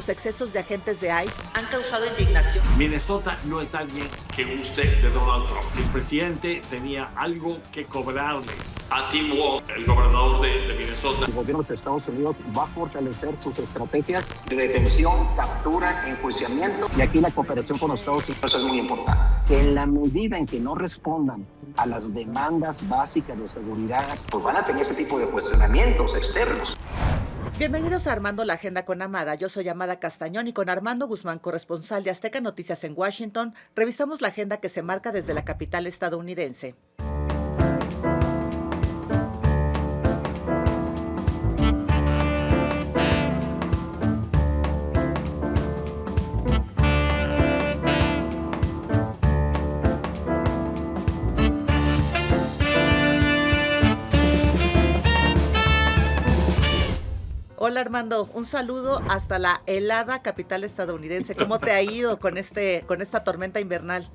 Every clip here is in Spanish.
los excesos de agentes de ICE han causado indignación. Minnesota no es alguien que guste de Donald Trump. El presidente tenía algo que cobrarle a Tim Walz, el gobernador de Minnesota. El gobierno de Estados Unidos va a fortalecer sus estrategias de detención, captura, enjuiciamiento. Y aquí la cooperación con los Estados Unidos es muy importante. Que en la medida en que no respondan a las demandas básicas de seguridad, pues van a tener ese tipo de cuestionamientos externos. Bienvenidos a Armando la Agenda con Amada. Yo soy Amada Castañón y con Armando Guzmán, corresponsal de Azteca Noticias en Washington, revisamos la agenda que se marca desde la capital estadounidense. Hola Armando, un saludo hasta la helada capital estadounidense. ¿Cómo te ha ido con esta tormenta invernal?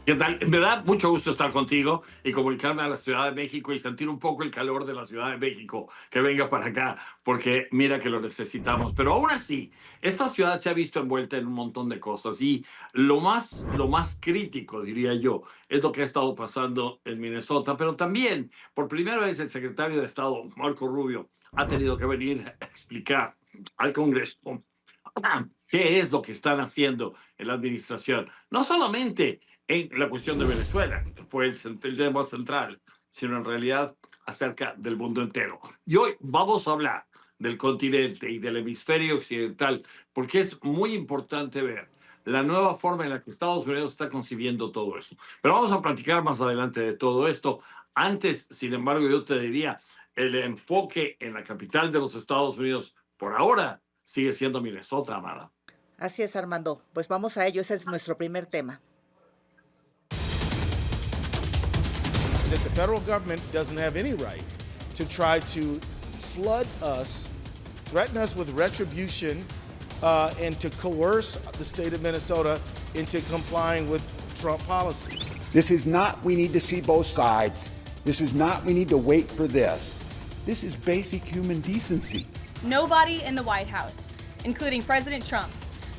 ¿Qué tal? Me da mucho gusto estar contigo y comunicarme a la Ciudad de México y sentir un poco el calor de la Ciudad de México que venga para acá, porque mira que lo necesitamos. Pero aún así, esta ciudad se ha visto envuelta en un montón de cosas y lo más crítico, diría yo, es lo que ha estado pasando en Minnesota, pero también, por primera vez, el secretario de Estado, Marco Rubio, ha tenido que venir a explicar al Congreso qué es lo que están haciendo en la administración, no solamente en la cuestión de Venezuela, que fue el tema central, sino en realidad acerca del mundo entero. Y hoy vamos a hablar del continente y del hemisferio occidental, porque es muy importante ver la nueva forma en la que Estados Unidos está concibiendo todo eso. Pero vamos a platicar más adelante de todo esto. Antes, sin embargo, yo te diría, el enfoque en la capital de los Estados Unidos, por ahora, sigue siendo Minnesota, Amada. Así es, Armando. Pues vamos a ello, ese es nuestro primer tema. That the federal government doesn't have any right to try to flood us, threaten us with retribution, and to coerce the state of Minnesota into complying with Trump policy. This is not, we need to see both sides. This is not, we need to wait for this. This is basic human decency. Nobody in the White House, including President Trump,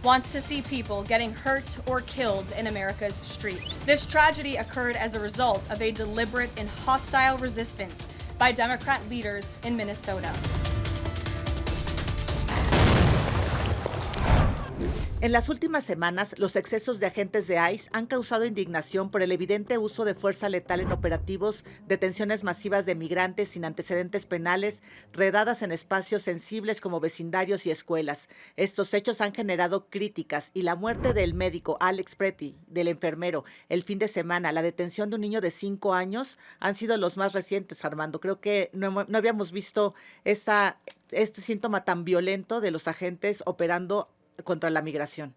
wants to see people getting hurt or killed in America's streets. This tragedy occurred as a result of a deliberate and hostile resistance by Democrat leaders in Minnesota. En las últimas semanas, los excesos de agentes de ICE han causado indignación por el evidente uso de fuerza letal en operativos, detenciones masivas de migrantes sin antecedentes penales, redadas en espacios sensibles como vecindarios y escuelas. Estos hechos han generado críticas y la muerte del médico Alex Pretty, del enfermero, el fin de semana, la detención de un niño de 5 años han sido los más recientes, Armando. Creo que no habíamos visto este síntoma tan violento de los agentes operando contra la migración.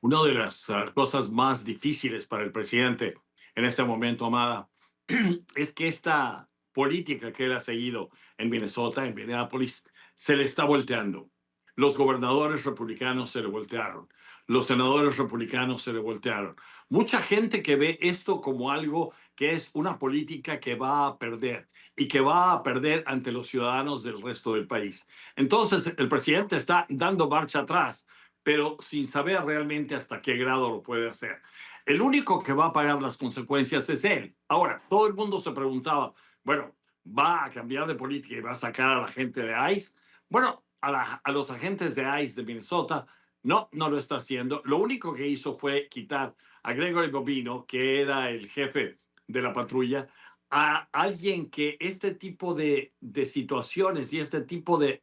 Una de las cosas más difíciles para el presidente en este momento, Amada, es que esta política que él ha seguido en Minnesota, en Minneapolis, se le está volteando. Los gobernadores republicanos se le voltearon. Los senadores republicanos se le voltearon. Mucha gente que ve esto como algo que es una política que va a perder y que va a perder ante los ciudadanos del resto del país. Entonces, el presidente está dando marcha atrás, pero sin saber realmente hasta qué grado lo puede hacer. El único que va a pagar las consecuencias es él. Ahora, todo el mundo se preguntaba, bueno, ¿va a cambiar de política y va a sacar a la gente de ICE? Bueno, a los agentes de ICE de Minnesota, no lo está haciendo. Lo único que hizo fue quitar a Gregory Bobino, que era el jefe de la patrulla, a alguien que este tipo de situaciones y este tipo de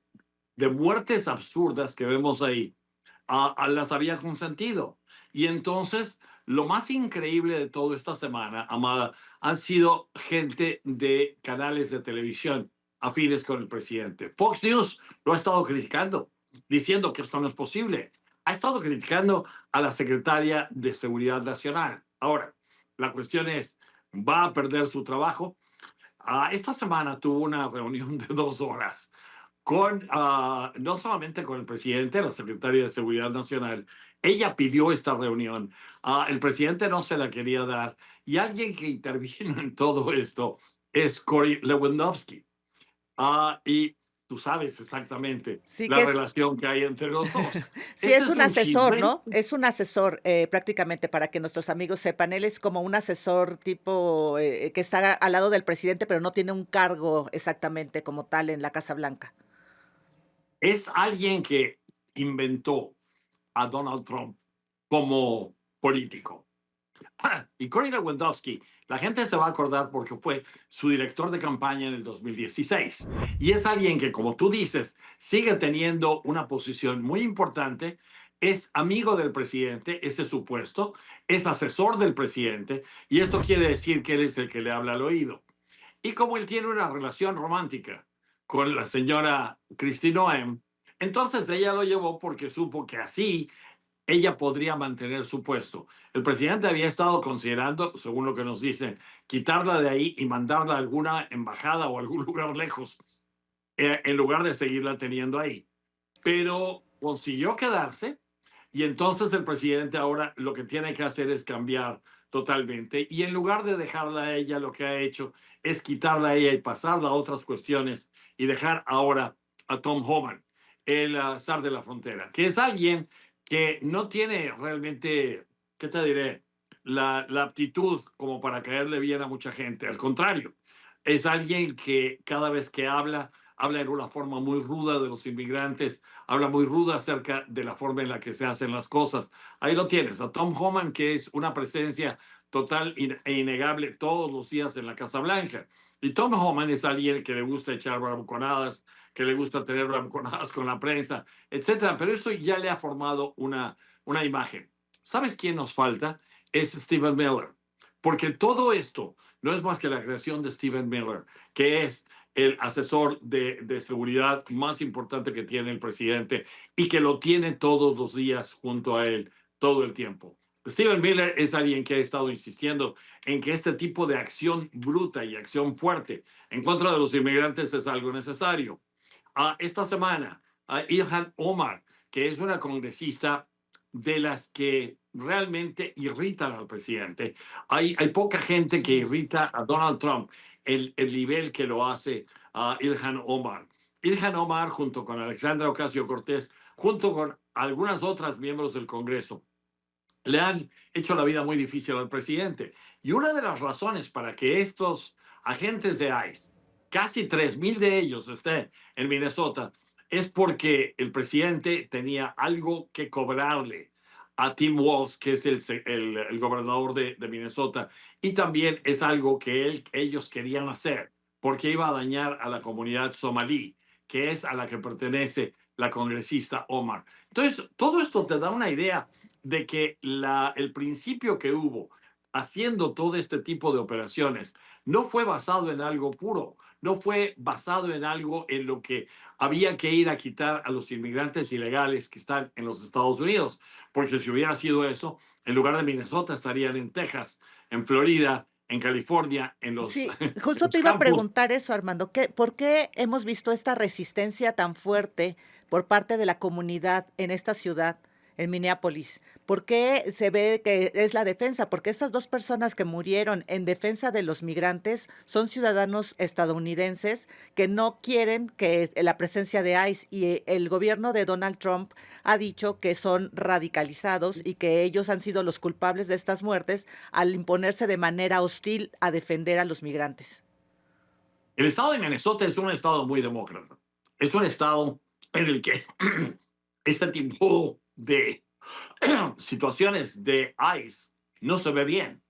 muertes absurdas que vemos ahí, las había consentido. Y entonces, lo más increíble de toda esta semana, Amada, han sido gente de canales de televisión afines con el presidente. Fox News lo ha estado criticando, diciendo que esto no es posible. Ha estado criticando a la secretaria de Seguridad Nacional. Ahora, la cuestión es, ¿va a perder su trabajo? Esta semana tuvo una reunión de 2 horas con, no solamente con el presidente, la secretaria de Seguridad Nacional. Ella pidió esta reunión. El presidente no se la quería dar. Y alguien que intervino en todo esto es Corey Lewandowski. Y tú sabes exactamente Sí, la que es relación que hay entre los dos. sí, Este es es un un asesor, chisme. ¿no? Es un asesor, prácticamente, para que nuestros amigos sepan. Él es como un asesor tipo, que está al lado del presidente, pero no tiene un cargo exactamente como tal en la Casa Blanca. Es alguien que inventó a Donald Trump como político. Y Corey Lewandowski, la gente se va a acordar porque fue su director de campaña en el 2016. Y es alguien que, como tú dices, sigue teniendo una posición muy importante. Es amigo del presidente, ese es su puesto. Es asesor del presidente. Y esto quiere decir que él es el que le habla al oído. Y como él tiene una relación romántica con la señora Kristi Noem, entonces ella lo llevó porque supo que así ella podría mantener su puesto. El presidente había estado considerando, según lo que nos dicen, quitarla de ahí y mandarla a alguna embajada o algún lugar lejos, en lugar de seguirla teniendo ahí. Pero consiguió quedarse y entonces el presidente ahora lo que tiene que hacer es cambiar totalmente y en lugar de dejarla a ella, lo que ha hecho es quitarla a ella y pasarla a otras cuestiones y dejar ahora a Tom Homan, el zar de la frontera, que es alguien que no tiene realmente, ¿qué te diré? La aptitud como para caerle bien a mucha gente. Al contrario, es alguien que cada vez que habla en una forma muy ruda de los inmigrantes, habla muy ruda acerca de la forma en la que se hacen las cosas. Ahí lo tienes, a Tom Homan, que es una presencia total e innegable todos los días en la Casa Blanca. Y Tom Homan es alguien que le gusta echar bravuconadas, que le gusta tener bravuconadas con la prensa, etcétera. Pero eso ya le ha formado una imagen. ¿Sabes quién nos falta? Es Stephen Miller. Porque todo esto no es más que la creación de Stephen Miller, que es el asesor de seguridad más importante que tiene el presidente y que lo tiene todos los días junto a él, todo el tiempo. Stephen Miller es alguien que ha estado insistiendo en que este tipo de acción bruta y acción fuerte en contra de los inmigrantes es algo necesario. Esta semana, Ilhan Omar, que es una congresista de las que realmente irritan al presidente. Hay poca gente que Sí. irrita a Donald Trump el nivel que lo hace a Ilhan Omar. Ilhan Omar, junto con Alexandra Ocasio-Cortez, junto con algunas otras miembros del Congreso, le han hecho la vida muy difícil al presidente. Y una de las razones para que estos agentes de ICE, casi 3,000 de ellos estén en Minnesota, es porque el presidente tenía algo que cobrarle a Tim Walz, que es el gobernador de Minnesota, y también es algo que ellos querían hacer, porque iba a dañar a la comunidad somalí, que es a la que pertenece la congresista Omar. Entonces, todo esto te da una idea de que el principio que hubo haciendo todo este tipo de operaciones no fue basado en algo puro, no fue basado en algo en lo que había que ir a quitar a los inmigrantes ilegales que están en los Estados Unidos, porque si hubiera sido eso, en lugar de Minnesota estarían en Texas, en Florida, en California, Sí, en justo te los iba a campos. preguntar eso, Armando, ¿por qué hemos visto esta resistencia tan fuerte por parte de la comunidad en esta ciudad, en Minneapolis? ¿Por qué se ve que es la defensa? Porque estas 2 personas que murieron en defensa de los migrantes son ciudadanos estadounidenses que no quieren que la presencia de ICE, y el gobierno de Donald Trump ha dicho que son radicalizados y que ellos han sido los culpables de estas muertes al imponerse de manera hostil a defender a los migrantes. El estado de Minnesota es un estado muy demócrata. Es un estado en el que este tipo de situaciones de ICE no se ve bien.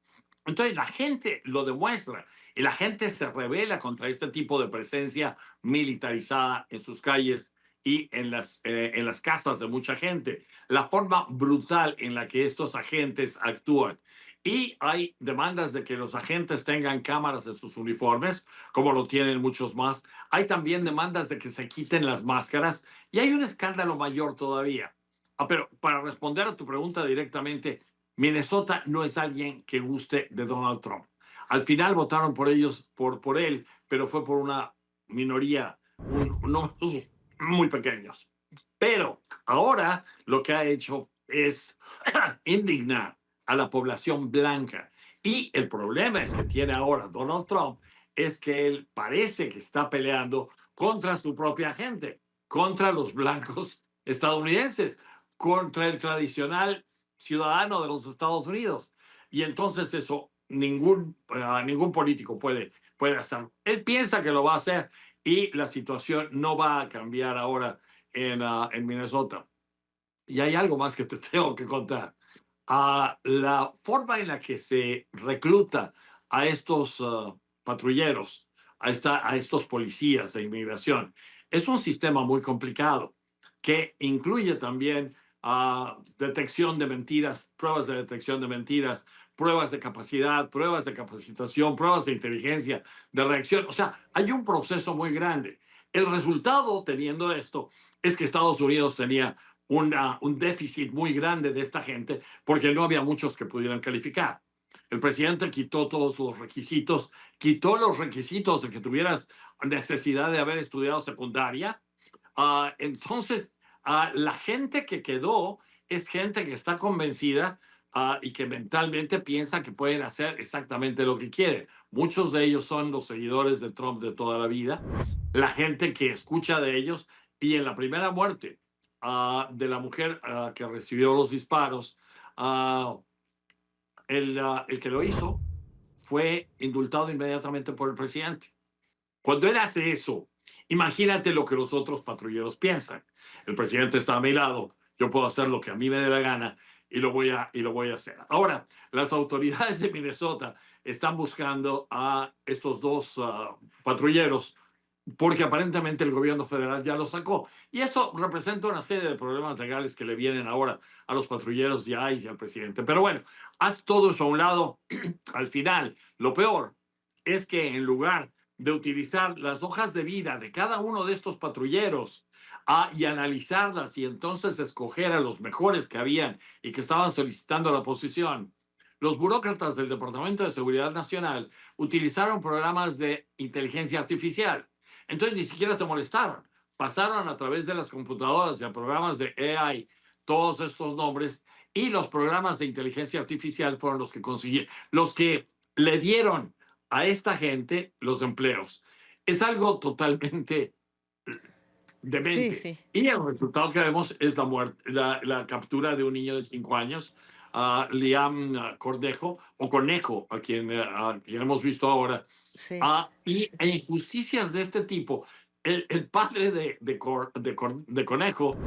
Entonces la gente lo demuestra y la gente se revela contra este tipo de presencia militarizada en sus calles y en las casas de mucha gente. La forma brutal en la que estos agentes actúan. Y hay demandas de que los agentes tengan cámaras en sus uniformes, como lo tienen muchos más. Hay también demandas de que se quiten las máscaras y hay un escándalo mayor todavía. Pero para responder a tu pregunta directamente, Minnesota no es alguien que guste de Donald Trump. Al final votaron por ellos, por él, pero fue por una minoría, números muy pequeños. Pero ahora lo que ha hecho es indignar a la población blanca. Y el problema es que tiene ahora Donald Trump es que él parece que está peleando contra su propia gente, contra los blancos estadounidenses, contra el tradicional ciudadano de los Estados Unidos. Y entonces eso ningún político puede hacer. Él piensa que lo va a hacer y la situación no va a cambiar ahora en Minnesota. Y hay algo más que te tengo que contar. La forma en la que se recluta a estos patrulleros, a estos policías de inmigración, es un sistema muy complicado que incluye también detección de mentiras, pruebas de detección de mentiras, pruebas de capacidad, pruebas de capacitación, pruebas de inteligencia, de reacción. O sea, hay un proceso muy grande. El resultado, teniendo esto, es que Estados Unidos tenía un déficit muy grande de esta gente porque no había muchos que pudieran calificar. El presidente quitó todos los requisitos, quitó los requisitos de que tuvieras necesidad de haber estudiado secundaria. Entonces, la gente que quedó es gente que está convencida y que mentalmente piensa que pueden hacer exactamente lo que quieren. Muchos de ellos son los seguidores de Trump de toda la vida, la gente que escucha de ellos, y en la primera muerte de la mujer que recibió los disparos, el que lo hizo fue indultado inmediatamente por el presidente. Cuando él hace eso, imagínate lo que los otros patrulleros piensan. El presidente está a mi lado, yo puedo hacer lo que a mí me dé la gana y lo voy a hacer. Ahora, las autoridades de Minnesota están buscando a estos dos patrulleros porque aparentemente el gobierno federal ya los sacó. Y eso representa una serie de problemas legales que le vienen ahora a los patrulleros de ICE y al presidente. Pero bueno, haz todo eso a un lado. Al final, lo peor es que en lugar de utilizar las hojas de vida de cada uno de estos patrulleros y analizarlas y entonces escoger a los mejores que habían y que estaban solicitando la posición, los burócratas del Departamento de Seguridad Nacional utilizaron programas de inteligencia artificial. Entonces ni siquiera se molestaron. Pasaron a través de las computadoras y a programas de AI todos estos nombres, y los programas de inteligencia artificial fueron los que consiguieron, los que le dieron a esta gente los empleos. Es algo totalmente demente. Sí, sí. Y el resultado que vemos es la muerte, la captura de un niño de 5 años, Liam Cornejo, o Conejo, a quien hemos visto ahora. Sí. E injusticias de este tipo. El padre de Conejo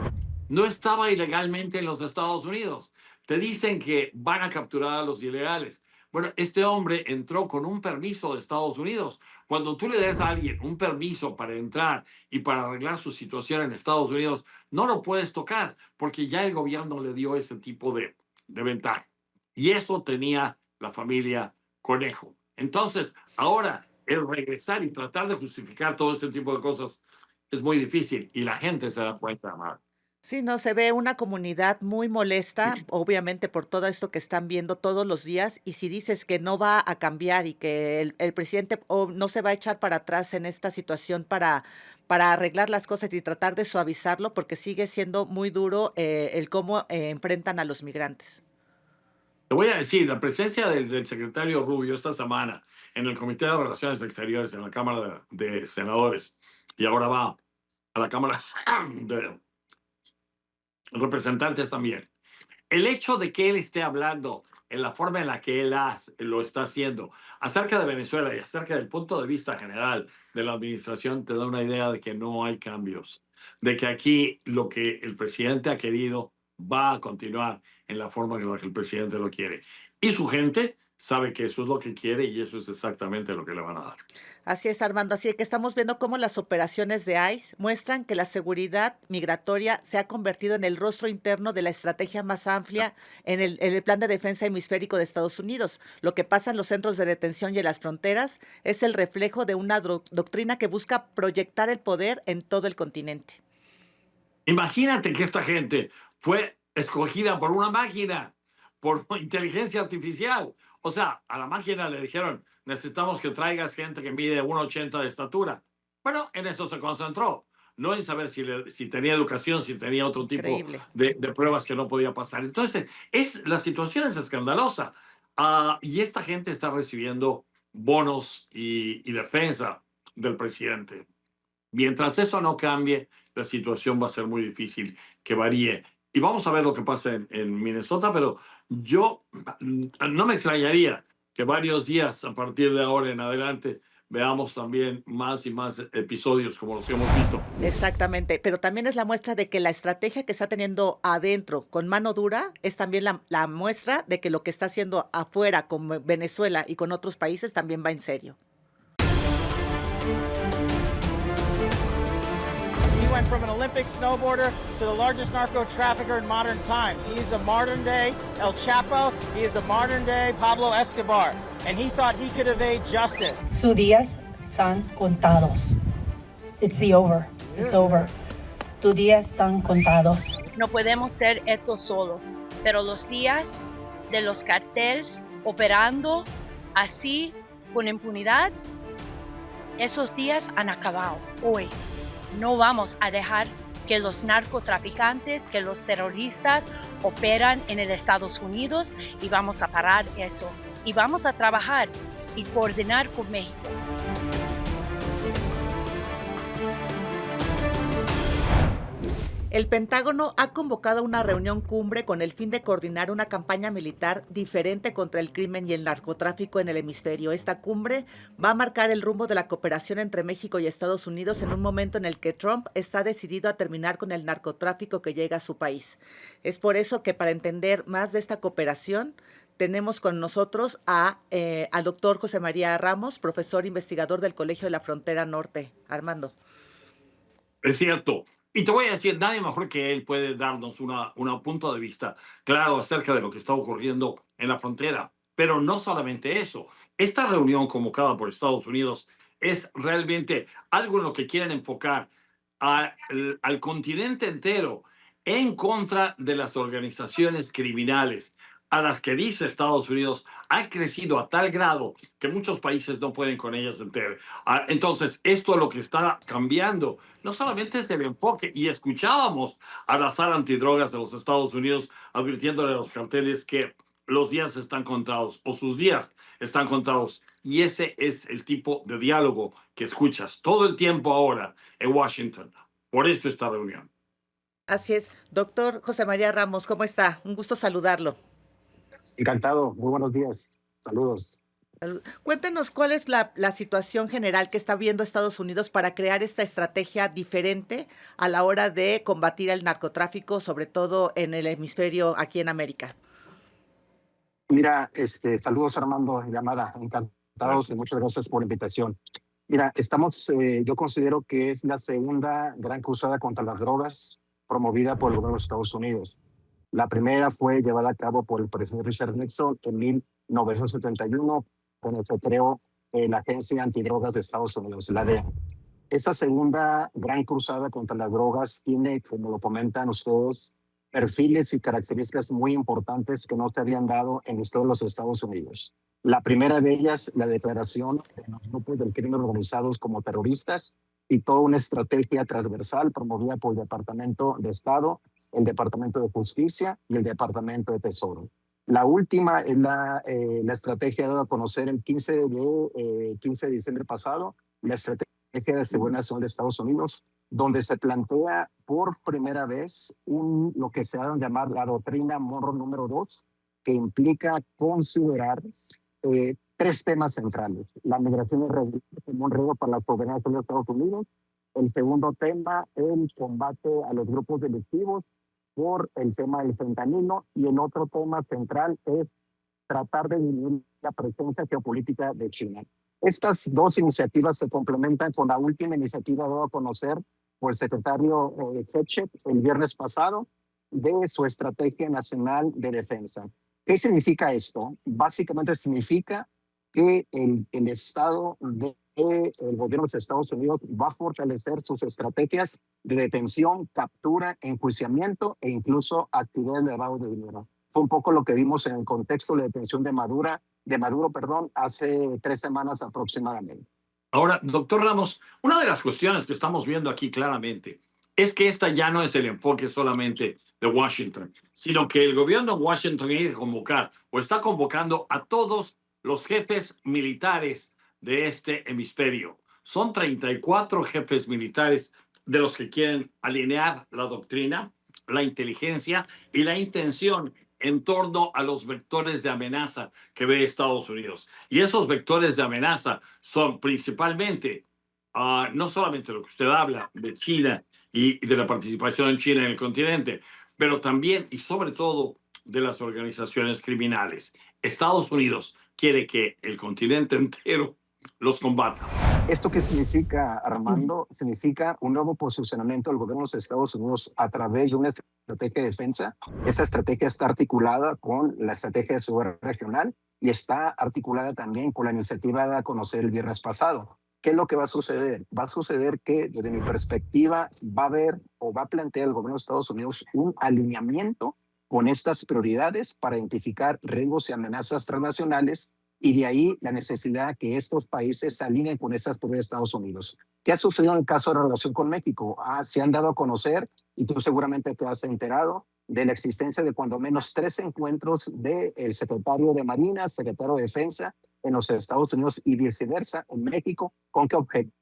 no estaba ilegalmente en los Estados Unidos. Te dicen que van a capturar a los ilegales. Bueno, este hombre entró con un permiso de Estados Unidos. Cuando tú le des a alguien un permiso para entrar y para arreglar su situación en Estados Unidos, no lo puedes tocar porque ya el gobierno le dio ese tipo de ventaja. Y eso tenía la familia Conejo. Entonces, ahora el regresar y tratar de justificar todo ese tipo de cosas es muy difícil y la gente se da cuenta, Mar. Sí, no, se ve una comunidad muy molesta, obviamente por todo esto que están viendo todos los días, y si dices que no va a cambiar y que el presidente no se va a echar para atrás en esta situación para arreglar las cosas y tratar de suavizarlo, porque sigue siendo muy duro el cómo enfrentan a los migrantes. Te voy a decir, la presencia del secretario Rubio esta semana en el Comité de Relaciones Exteriores en la Cámara de Senadores, y ahora va a la Cámara de Representantes también. El hecho de que él esté hablando en la forma en la que él lo está haciendo acerca de Venezuela y acerca del punto de vista general de la administración te da una idea de que no hay cambios, de que aquí lo que el presidente ha querido va a continuar en la forma en la que el presidente lo quiere. Y su gente sabe que eso es lo que quiere y eso es exactamente lo que le van a dar. Así es, Armando. Así que estamos viendo cómo las operaciones de ICE muestran que la seguridad migratoria se ha convertido en el rostro interno de la estrategia más amplia en el plan de defensa hemisférico de Estados Unidos. Lo que pasa en los centros de detención y en las fronteras es el reflejo de una doctrina que busca proyectar el poder en todo el continente. Imagínate que esta gente fue escogida por una máquina, por inteligencia artificial. O sea, a la máquina le dijeron, necesitamos que traigas gente que mide 1,80 de estatura. Bueno, en eso se concentró. No en saber si tenía educación, si tenía otro tipo Increíble. de pruebas que no podía pasar. Entonces, la situación es escandalosa. Y esta gente está recibiendo bonos y defensa del presidente. Mientras eso no cambie, la situación va a ser muy difícil que varíe. Y vamos a ver lo que pasa en Minnesota, pero yo no me extrañaría que varios días a partir de ahora en adelante veamos también más y más episodios como los que hemos visto. Exactamente, pero también es la muestra de que la estrategia que está teniendo adentro con mano dura es también la muestra de que lo que está haciendo afuera con Venezuela y con otros países también va en serio. He went from an Olympic snowboarder to the largest narco trafficker in modern times. He is the modern day El Chapo. He is the modern day Pablo Escobar. And he thought he could evade justice. Sus días están contados. It's the over. It's over. Tus días están contados. No podemos ser esto solo, pero los días de los carteles operando así con impunidad, esos días han acabado hoy. No vamos a dejar que los narcotraficantes, que los terroristas operan en el Estados Unidos y vamos a parar eso. Y vamos a trabajar y coordinar con México. El Pentágono ha convocado una reunión cumbre con el fin de coordinar una campaña militar diferente contra el crimen y el narcotráfico en el hemisferio. Esta cumbre va a marcar el rumbo de la cooperación entre México y Estados Unidos en un momento en el que Trump está decidido a terminar con el narcotráfico que llega a su país. Es por eso que para entender más de esta cooperación, tenemos con nosotros al doctor José María Ramos, profesor investigador del Colegio de la Frontera Norte. Armando. Es cierto. Y te voy a decir, nadie mejor que él puede darnos una punto de vista claro acerca de lo que está ocurriendo en la frontera. Pero no solamente eso. Esta reunión convocada por Estados Unidos es realmente algo en lo que quieren enfocar al continente entero en contra de las organizaciones criminales a las que dice Estados Unidos han crecido a tal grado que muchos países no pueden con ellas entender. Entonces, esto es lo que está cambiando. No solamente es el enfoque, y escuchábamos a la sala antidrogas de los Estados Unidos advirtiéndole a los carteles que los días están contados o sus días están contados. Y ese es el tipo de diálogo que escuchas todo el tiempo ahora en Washington. Por eso esta reunión. Así es. Doctor José María Ramos, ¿cómo está? Un gusto saludarlo. Encantado, muy buenos días, saludos. Cuéntenos cuál es la situación general que está viendo Estados Unidos para crear esta estrategia diferente a la hora de combatir el narcotráfico, sobre todo en el hemisferio aquí en América. Mira, saludos Armando, llamada, encantados y muchas gracias por la invitación. Mira, yo considero que es la segunda gran cruzada contra las drogas promovida por el gobierno de los Estados Unidos. La primera fue llevada a cabo por el presidente Richard Nixon en 1971, cuando se creó la Agencia Antidrogas de Estados Unidos, la DEA. Esta segunda gran cruzada contra las drogas tiene, como lo comentan ustedes, perfiles y características muy importantes que no se habían dado en la historia de los Estados Unidos. La primera de ellas, la declaración de los grupos del crimen organizados como terroristas, y toda una estrategia transversal promovida por el Departamento de Estado, el Departamento de Justicia y el Departamento de Tesoro. La última es la estrategia dada a conocer el 15 de diciembre pasado, la Estrategia de Seguridad Nacional de Estados Unidos, donde se plantea por primera vez lo que se ha dado a llamar la doctrina Monroe número 2, que implica considerar tres temas centrales: la migración irregular como un riesgo para la soberanía de los Estados Unidos. El segundo tema, el combate a los grupos delictivos por el tema del fentanilo. Y el otro tema central es tratar de disminuir la presencia geopolítica de China. Estas dos iniciativas se complementan con la última iniciativa dada a conocer por el secretario Ketchep el viernes pasado de su Estrategia Nacional de Defensa. ¿Qué significa esto? Básicamente significa que el Estado el gobierno de los Estados Unidos va a fortalecer sus estrategias de detención, captura, enjuiciamiento e incluso actividades de lavado de dinero. Fue un poco lo que vimos en el contexto de la detención de Maduro, hace 3 semanas aproximadamente. Ahora, doctor Ramos, una de las cuestiones que estamos viendo aquí claramente es que esta ya no es el enfoque solamente de Washington, sino que el gobierno de Washington quiere convocar o está convocando a todos los jefes militares de este hemisferio. Son 34 jefes militares de los que quieren alinear la doctrina, la inteligencia y la intención en torno a los vectores de amenaza que ve Estados Unidos. Y esos vectores de amenaza son principalmente, no solamente lo que usted habla de China y de la participación en China en el continente, pero también y sobre todo de las organizaciones criminales. Estados Unidos quiere que el continente entero los combata. ¿Esto qué significa, Armando? Significa un nuevo posicionamiento del gobierno de los Estados Unidos a través de una estrategia de defensa. Esa estrategia está articulada con la estrategia de seguridad regional y está articulada también con la iniciativa de a conocer el viernes pasado. ¿Qué es lo que va a suceder? Va a suceder que, desde mi perspectiva, va a haber o va a plantear el gobierno de Estados Unidos un alineamiento con estas prioridades para identificar riesgos y amenazas transnacionales, y de ahí la necesidad que estos países se alineen con estas prioridades de Estados Unidos. ¿Qué ha sucedido en el caso de la relación con México? Se han dado a conocer, y tú seguramente te has enterado, de la existencia de cuando menos 3 encuentros del secretario de Marina, secretario de Defensa en los Estados Unidos y viceversa en México. ¿Con qué objeto?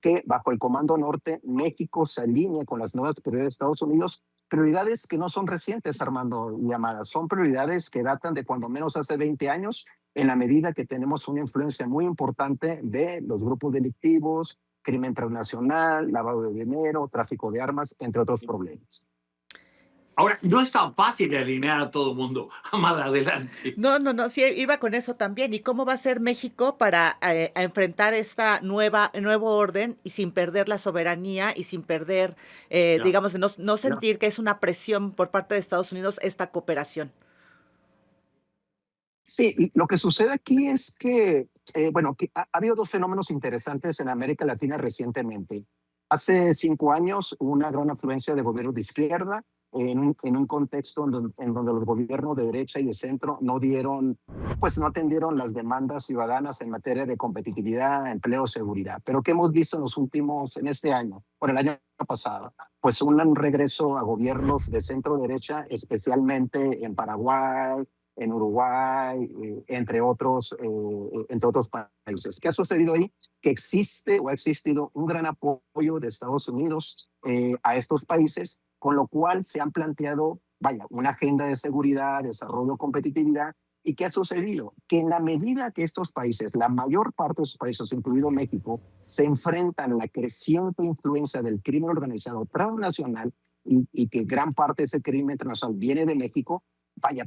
Que bajo el Comando Norte, México se alinee con las nuevas prioridades de Estados Unidos, prioridades que no son recientes, Armando y Amada, son prioridades que datan de cuando menos hace 20 años, en la medida que tenemos una influencia muy importante de los grupos delictivos, crimen transnacional, lavado de dinero, tráfico de armas, entre otros problemas. Ahora, no es tan fácil de alinear a todo el mundo. Amada, adelante. No, sí, iba con eso también. ¿Y cómo va a ser México para a enfrentar esta nuevo orden y sin perder la soberanía y sin perder, digamos, no sentir que es una presión por parte de Estados Unidos esta cooperación? Sí, lo que sucede aquí es que, que ha habido 2 fenómenos interesantes en América Latina recientemente. Hace 5 años, una gran afluencia de gobiernos de izquierda en un contexto en donde los gobiernos de derecha y de centro no atendieron las demandas ciudadanas en materia de competitividad, empleo, seguridad. Pero ¿qué hemos visto en este año, el año pasado? Pues un regreso a gobiernos de centro-derecha, especialmente en Paraguay, en Uruguay, entre otros países. ¿Qué ha sucedido ahí? Que existe o ha existido un gran apoyo de Estados Unidos a estos países, con lo cual se han planteado, una agenda de seguridad, desarrollo, competitividad. ¿Y qué ha sucedido? Que en la medida que estos países, la mayor parte de esos países, incluido México, se enfrentan a la creciente influencia del crimen organizado transnacional y que gran parte de ese crimen transnacional viene de México,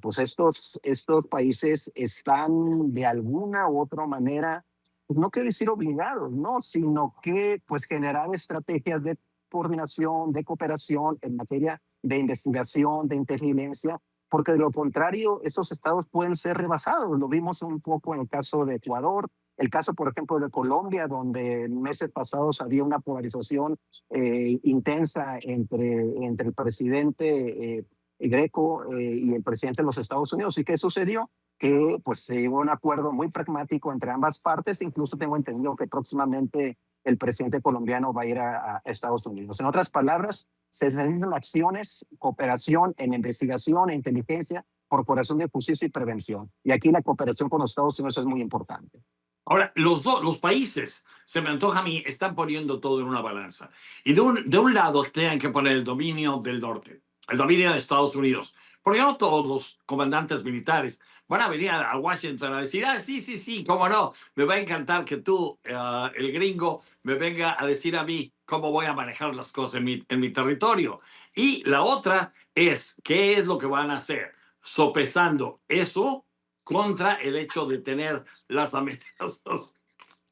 pues estos países están de alguna u otra manera, no quiero decir obligados, no, sino que generar estrategias de coordinación, de cooperación en materia de investigación, de inteligencia, porque de lo contrario, esos estados pueden ser rebasados. Lo vimos un poco en el caso de Ecuador, el caso, por ejemplo, de Colombia, donde meses pasados había una polarización intensa entre el presidente Greco y el presidente de los Estados Unidos. ¿Y qué sucedió? Que se llegó a un acuerdo muy pragmático entre ambas partes. Incluso tengo entendido que próximamente el presidente colombiano va a ir a Estados Unidos. En otras palabras, se necesitan acciones, cooperación en investigación e inteligencia, corporación de justicia y prevención. Y aquí la cooperación con los Estados Unidos es muy importante. Ahora, los países, se me antoja a mí, están poniendo todo en una balanza. Y de un lado tienen que poner el dominio del norte, el dominio de Estados Unidos. Porque no todos los comandantes militares van a venir a Washington a decir, sí, cómo no, me va a encantar que tú, el gringo, me venga a decir a mí cómo voy a manejar las cosas en mi territorio. Y la otra es, ¿qué es lo que van a hacer? Sopesando eso contra el hecho de tener las amenazas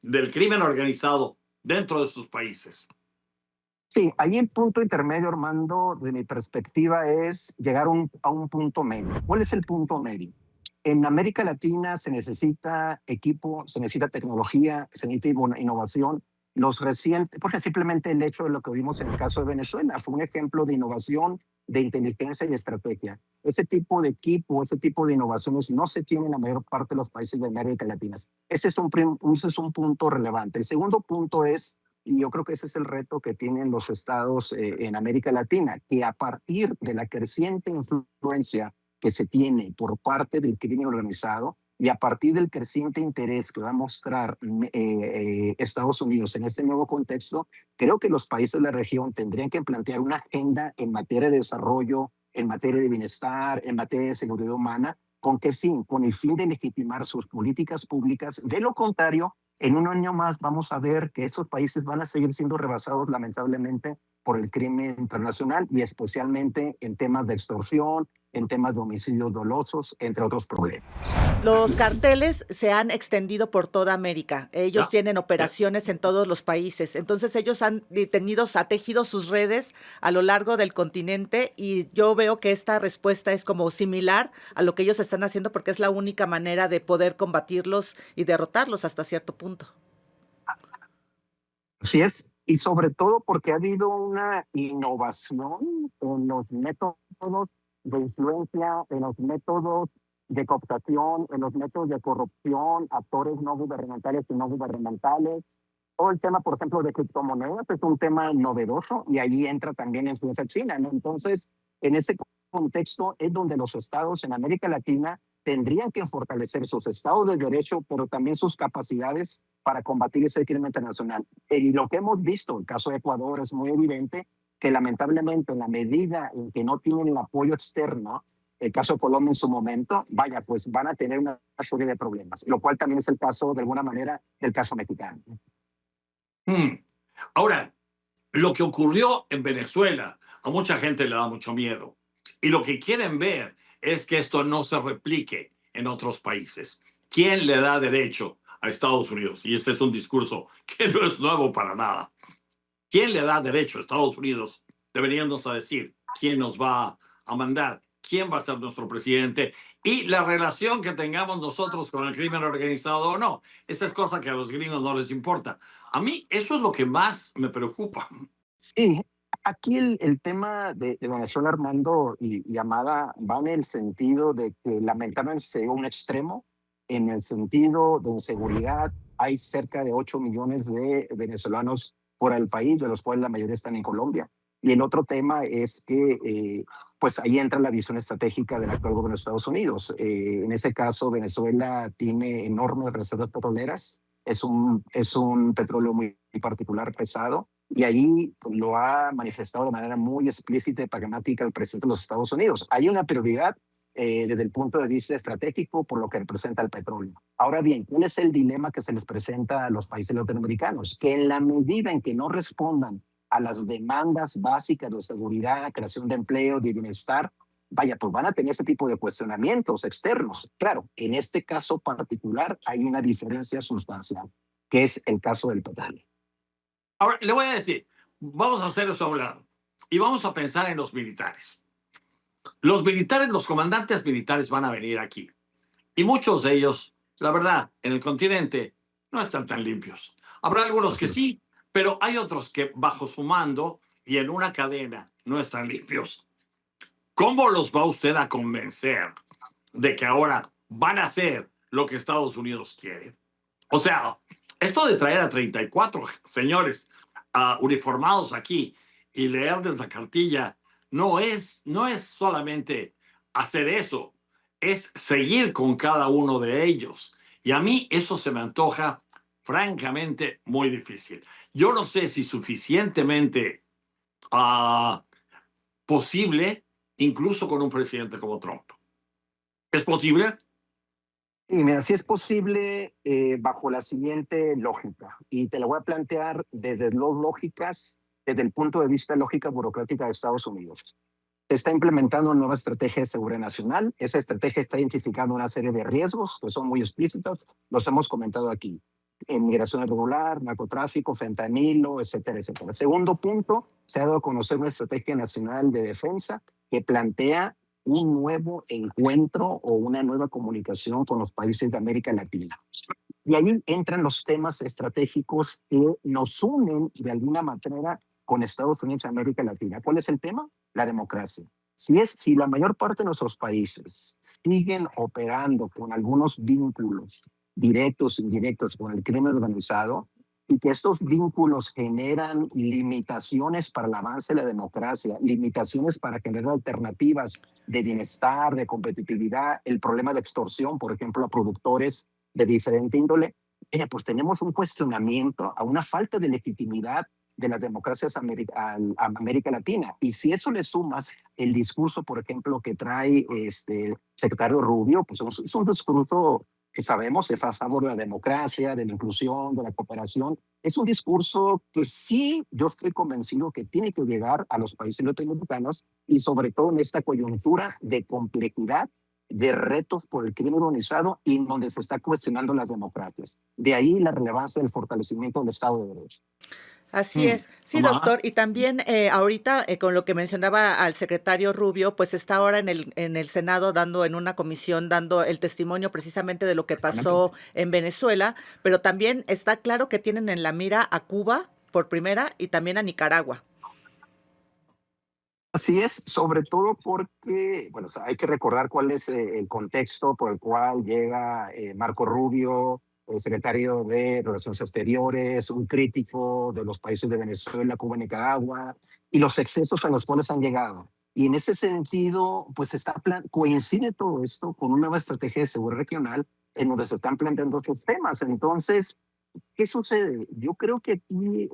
del crimen organizado dentro de sus países. Sí, ahí el punto intermedio, Armando, de mi perspectiva, es llegar a un punto medio. ¿Cuál es el punto medio? En América Latina se necesita equipo, se necesita tecnología, se necesita innovación. Porque simplemente el hecho de lo que vimos en el caso de Venezuela fue un ejemplo de innovación, de inteligencia y estrategia. Ese tipo de equipo, ese tipo de innovaciones no se tiene en la mayor parte de los países de América Latina. Ese es un punto relevante. El segundo punto es, y yo creo que ese es el reto que tienen los estados en América Latina, que a partir de la creciente influencia que se tiene por parte del crimen organizado, Y a partir del creciente interés que va a mostrar Estados Unidos en este nuevo contexto, creo que los países de la región tendrían que plantear una agenda en materia de desarrollo, en materia de bienestar, en materia de seguridad humana. ¿Con qué fin? Con el fin de legitimar sus políticas públicas. De lo contrario, en un año más vamos a ver que estos países van a seguir siendo rebasados lamentablemente por el crimen internacional y especialmente en temas de extorsión, en temas de homicidios dolosos, entre otros problemas. Los carteles se han extendido por toda América. Ellos tienen operaciones en todos los países. Entonces ellos han tejido sus redes a lo largo del continente y yo veo que esta respuesta es como similar a lo que ellos están haciendo porque es la única manera de poder combatirlos y derrotarlos hasta cierto punto. Así es. Y sobre todo porque ha habido una innovación en los métodos de influencia, en los métodos de cooptación, en los métodos de corrupción, actores no gubernamentales y no gubernamentales. Todo el tema, por ejemplo, de criptomonedas es un tema novedoso y ahí entra también la influencia china, ¿no? Entonces, en ese contexto es donde los estados en América Latina tendrían que fortalecer sus estados de derecho, pero también sus capacidades para combatir ese crimen internacional. Y lo que hemos visto, el caso de Ecuador es muy evidente que lamentablemente en la medida en que no tienen el apoyo externo, el caso de Colombia en su momento, vaya, pues van a tener una serie de problemas, lo cual también es el caso, de alguna manera, del caso mexicano. Ahora, lo que ocurrió en Venezuela, a mucha gente le da mucho miedo. Y lo que quieren ver es que esto no se replique en otros países. ¿Quién le da derecho a Estados Unidos? Y este es un discurso que no es nuevo para nada. ¿Quién le da derecho a Estados Unidos? Deberíamos a decir quién nos va a mandar, quién va a ser nuestro presidente y la relación que tengamos nosotros con el crimen organizado o no. Esa es cosa que a los gringos no les importa. A mí eso es lo que más me preocupa. Sí, aquí el tema de Venezuela, Armando y Amada, va en el sentido de que lamentablemente se llegó a un extremo, en el sentido de inseguridad. Hay cerca de 8 millones de venezolanos fuera del país, de los cuales la mayoría están en Colombia. Y el otro tema es que pues ahí entra la visión estratégica del actual gobierno de Estados Unidos. En ese caso, Venezuela tiene enormes reservas petroleras, es un petróleo muy particular, pesado, y ahí lo ha manifestado de manera muy explícita y pragmática el presidente de los Estados Unidos. Hay una prioridad desde el punto de vista estratégico por lo que representa el petróleo. Ahora bien, ¿cuál es el dilema que se les presenta a los países latinoamericanos? Que en la medida en que no respondan a las demandas básicas de seguridad, creación de empleo, de bienestar, vaya, pues van a tener ese tipo de cuestionamientos externos. Claro, en este caso particular hay una diferencia sustancial, que es el caso del petróleo. Ahora, le voy a decir, vamos a hacer eso a un lado y vamos a pensar en los militares. Los militares, los comandantes militares van a venir aquí. Y muchos de ellos, la verdad, en el continente no están tan limpios. Habrá algunos que sí, pero hay otros que bajo su mando y en una cadena no están limpios. ¿Cómo los va usted a convencer de que ahora van a hacer lo que Estados Unidos quiere? O sea, esto de traer a 34 señores uniformados aquí y leerles la cartilla no es solamente hacer eso, es seguir con cada uno de ellos. Y a mí eso se me antoja francamente muy difícil. Yo no sé si suficientemente posible, incluso con un presidente como Trump. ¿Es posible? Y mira, sí es posible bajo la siguiente lógica, y te la voy a plantear desde dos lógicas, desde el punto de vista lógica burocrática de Estados Unidos. Se está implementando una nueva estrategia de seguridad nacional. Esa estrategia está identificando una serie de riesgos que son muy explícitos, los hemos comentado aquí. Migración irregular, narcotráfico, fentanilo, etcétera, etcétera. Segundo punto, se ha dado a conocer una estrategia nacional de defensa que plantea un nuevo encuentro o una nueva comunicación con los países de América Latina. Y ahí entran los temas estratégicos que nos unen de alguna manera con Estados Unidos y América Latina. ¿Cuál es el tema? La democracia. Si la mayor parte de nuestros países siguen operando con algunos vínculos directos e indirectos con el crimen organizado, y que estos vínculos generan limitaciones para el avance de la democracia, limitaciones para generar alternativas de bienestar, de competitividad, el problema de extorsión, por ejemplo, a productores de diferente índole, pues tenemos un cuestionamiento a una falta de legitimidad de las democracias a América Latina. Y si eso le sumas el discurso, por ejemplo, que trae el secretario Rubio, pues es un discurso que sabemos es a favor de la democracia, de la inclusión, de la cooperación. Es un discurso que sí, yo estoy convencido que tiene que llegar a los países latinoamericanos y sobre todo en esta coyuntura de complejidad, de retos por el crimen organizado y donde se está cuestionando las democracias. De ahí la relevancia del fortalecimiento del Estado de Derecho. Así es. Sí, doctor. Y también ahorita, con lo que mencionaba al secretario Rubio, pues está ahora en el Senado en una comisión, dando el testimonio precisamente de lo que pasó en Venezuela, pero también está claro que tienen en la mira a Cuba por primera y también a Nicaragua. Así es, sobre todo porque, bueno, o sea, hay que recordar cuál es el contexto por el cual llega Marco Rubio, el secretario de Relaciones Exteriores, un crítico de los países de Venezuela, Cuba, Nicaragua, y los excesos a los cuales han llegado. Y en ese sentido, pues coincide todo esto con una nueva estrategia de seguridad regional en donde se están planteando estos temas. Entonces, ¿qué sucede? Yo creo que aquí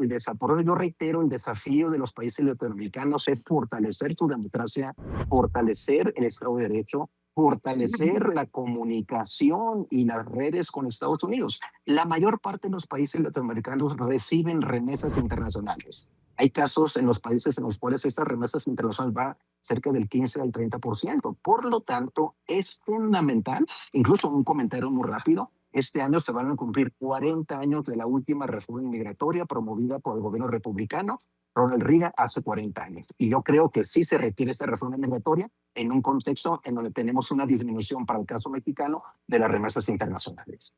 yo reitero, el desafío de los países latinoamericanos es fortalecer su democracia, fortalecer el Estado de Derecho, fortalecer la comunicación y las redes con Estados Unidos. La mayor parte de los países latinoamericanos reciben remesas internacionales. Hay casos en los países en los cuales estas remesas internacionales va cerca del 15 al 30%. Por lo tanto, es fundamental, incluso un comentario muy rápido, este año se van a cumplir 40 años de la última reforma migratoria promovida por el gobierno republicano Ronald Reagan hace 40 años. Y yo creo que sí se requiere esta reforma migratoria en un contexto en donde tenemos una disminución para el caso mexicano de las remesas internacionales.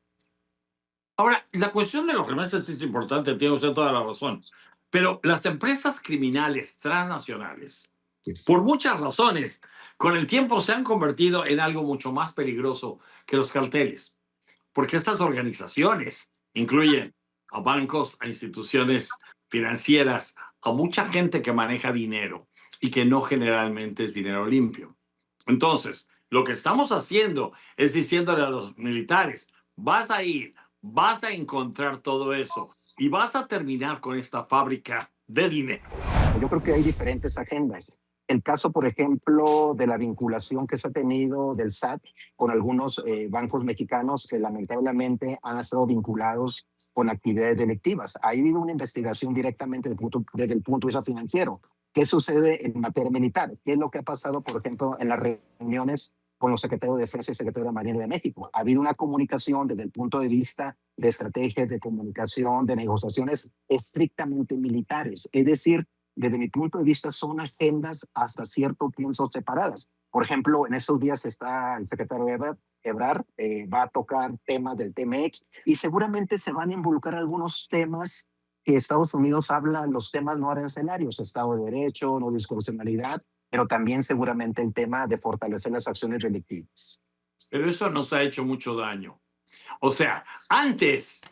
Ahora, la cuestión de los remesas es importante, tiene usted toda la razón. Pero las empresas criminales transnacionales, por muchas razones, con el tiempo se han convertido en algo mucho más peligroso que los carteles. Porque estas organizaciones incluyen a bancos, a instituciones financieras, a mucha gente que maneja dinero y que no generalmente es dinero limpio. Entonces, lo que estamos haciendo es diciéndole a los militares, vas a ir, vas a encontrar todo eso y vas a terminar con esta fábrica de dinero. Yo creo que hay diferentes agendas. El caso, por ejemplo, de la vinculación que se ha tenido del SAT con algunos bancos mexicanos que lamentablemente han estado vinculados con actividades delictivas. Ha habido una investigación directamente desde el punto de vista financiero. ¿Qué sucede en materia militar? ¿Qué es lo que ha pasado, por ejemplo, en las reuniones con los secretarios de Defensa y secretario de Marina de México? Ha habido una comunicación desde el punto de vista de estrategias de comunicación, de negociaciones estrictamente militares. Es decir, desde mi punto de vista, son agendas hasta cierto punto separadas. Por ejemplo, en estos días está el secretario Ebrard, va a tocar temas del TMX y seguramente se van a involucrar algunos temas que Estados Unidos habla, los temas no arancelarios, Estado de Derecho, no discrecionalidad, pero también seguramente el tema de fortalecer las acciones delictivas. Pero eso nos ha hecho mucho daño. O sea, antes,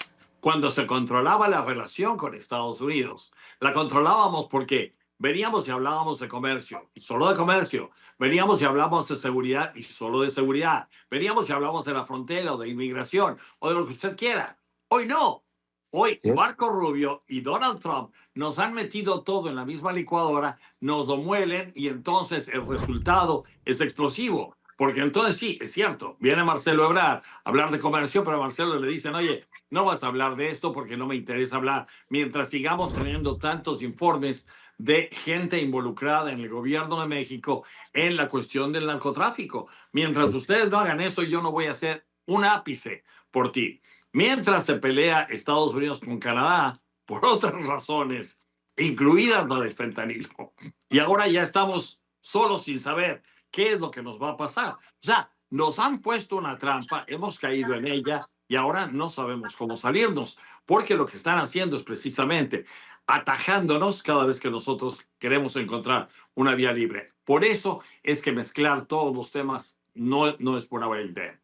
cuando se controlaba la relación con Estados Unidos, la controlábamos porque veníamos y hablábamos de comercio, y solo de comercio. Veníamos y hablábamos de seguridad, y solo de seguridad. Veníamos y hablábamos de la frontera, o de inmigración, o de lo que usted quiera. Hoy no. Hoy Marco Rubio y Donald Trump nos han metido todo en la misma licuadora, nos lo muelen, y entonces el resultado es explosivo. Porque entonces sí, es cierto, viene Marcelo Ebrard a hablar de comercio, pero a Marcelo le dicen, oye, no vas a hablar de esto porque no me interesa hablar. Mientras sigamos teniendo tantos informes de gente involucrada en el gobierno de México en la cuestión del narcotráfico. Mientras ustedes no hagan eso, yo no voy a hacer un ápice por ti. Mientras se pelea Estados Unidos con Canadá por otras razones, incluidas la del fentanilo. Y ahora ya estamos solos sin saber qué es lo que nos va a pasar. O sea, nos han puesto una trampa, hemos caído en ella y ahora no sabemos cómo salirnos, porque lo que están haciendo es precisamente atajándonos cada vez que nosotros queremos encontrar una vía libre. Por eso es que mezclar todos los temas no es buena idea.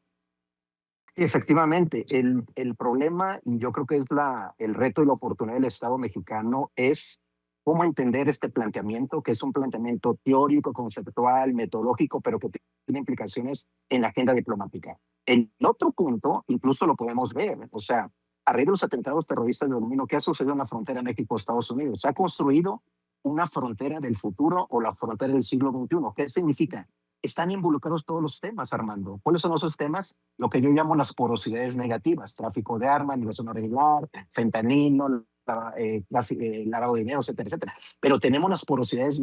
Efectivamente, el problema, y yo creo que es el reto y la oportunidad del Estado mexicano, es cómo entender este planteamiento, que es un planteamiento teórico, conceptual, metodológico, pero que tiene implicaciones en la agenda diplomática. El otro punto, incluso lo podemos ver, o sea, a raíz de los atentados terroristas de dominio, ¿qué ha sucedido en la frontera México-Estados Unidos? Se ha construido una frontera del futuro o la frontera del siglo XXI. ¿Qué significa? Están involucrados todos los temas, Armando. ¿Cuáles son esos temas? Lo que yo llamo las porosidades negativas: tráfico de armas, migración irregular, fentanilo, lavado de dinero, etcétera, etcétera. Pero tenemos las porosidades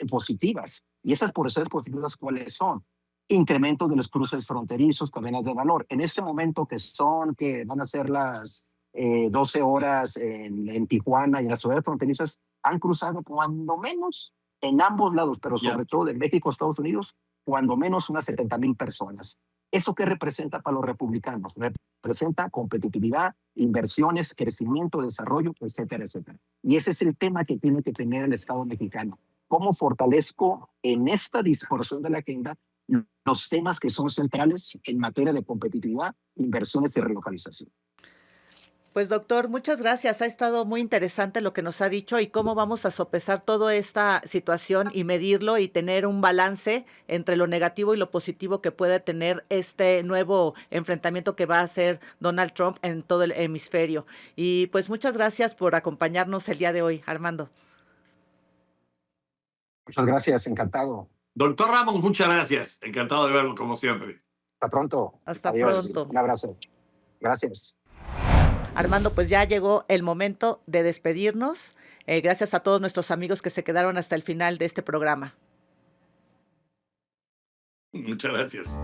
positivas. ¿Y esas porosidades positivas cuáles son? Incremento de los cruces fronterizos, cadenas de valor. En este momento que van a ser las 12 horas en Tijuana y en las ciudades fronterizas, han cruzado cuando menos en ambos lados, pero sobre todo de México a Estados Unidos, cuando menos unas 70,000 personas. ¿Eso qué representa para los republicanos? Representa competitividad, inversiones, crecimiento, desarrollo, etcétera, etcétera. Y ese es el tema que tiene que tener el Estado mexicano. ¿Cómo fortalezco en esta dispersión de la agenda los temas que son centrales en materia de competitividad, inversiones y relocalización? Pues doctor, muchas gracias. Ha estado muy interesante lo que nos ha dicho y cómo vamos a sopesar toda esta situación y medirlo y tener un balance entre lo negativo y lo positivo que puede tener este nuevo enfrentamiento que va a hacer Donald Trump en todo el hemisferio. Y pues muchas gracias por acompañarnos el día de hoy, Armando. Muchas gracias, encantado. Doctor Ramos, muchas gracias. Encantado de verlo como siempre. Hasta pronto. Hasta Adiós. pronto. Un abrazo. Gracias. Armando, pues ya llegó el momento de despedirnos. Gracias a todos nuestros amigos que se quedaron hasta el final de este programa. Muchas gracias.